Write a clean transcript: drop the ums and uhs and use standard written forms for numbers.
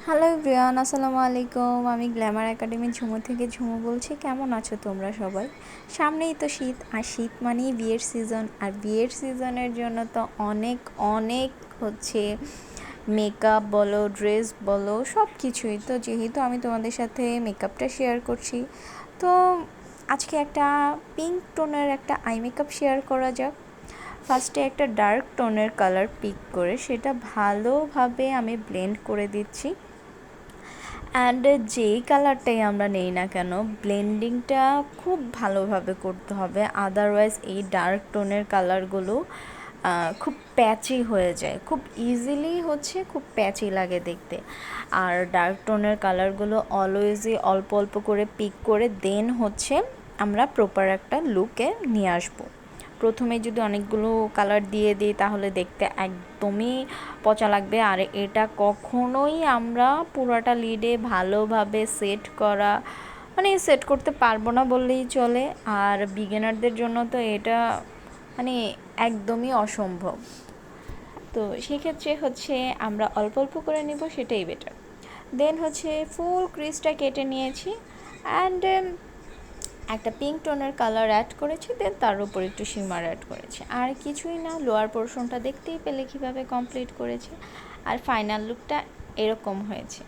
Hello everyone, আসসালামু আলাইকুম। আমি গ্ল্যামার একাডেমি ঝুমু থেকে ঝুমু বলছি। কেমন আছো তোমরা সবাই? সামনেই তো শীত, আর শীত মানেই বিয়ের সিজন। আর বিয়ের সিজনের জন্য তো অনেক অনেক হচ্ছে মেকআপ বলো, ড্রেস বলো, সব কিছুই। তো যেহেতু আমি তোমাদের সাথে মেকআপটা শেয়ার করছি, তো আজকে একটা পিঙ্ক টোনের একটা আই মেকআপ শেয়ার করা যাক। ফার্স্টে একটা ডার্ক টোনের কালার পিক করে সেটা ভালোভাবে আমি ব্লেন্ড করে দিচ্ছি। অ্যান্ড যেই কালারটাই আমরা নেই না কেন, ব্লেন্ডিংটা খুব ভালোভাবে করতে হবে, আদারওয়াইজ এই ডার্ক টোনের কালারগুলো খুব প্যাচি হয়ে যায়, খুব ইজিলি হচ্ছে খুব প্যাচি লাগে দেখতে। আর ডার্ক টোনের কালারগুলো অলওয়েজই অল্প অল্প করে পিক করে দেন হচ্ছে আমরা প্রপার একটা লুকে নিয়ে আসবো। প্রথমে যদি অনেকগুলো কালার দিয়ে দিই তাহলে দেখতে একদমই পচা লাগবে। আর এটা কখনোই আমরা পুরোটা লিডে ভালোভাবে সেট করা মানে সেট করতে পারবো না বললেই চলে। আর বিগিনারদের জন্য তো এটা মানে একদমই অসম্ভব। তো সেক্ষেত্রে হচ্ছে আমরা অল্প অল্প করে নেব, সেটাই বেটার। দেন হচ্ছে ফুল ক্রিজটা কেটে নিয়েছি, অ্যান্ড একটা পিঙ্ক টোনের কালার অ্যাড করেছি, দেন তার উপর একটু শিমার অ্যাড করেছি। আর কিছুই না, লোয়ার পোর্শনটা দেখতেই পেলে কীভাবে কমপ্লিট করেছি। আর ফাইনাল লুকটা এরকম হয়েছে।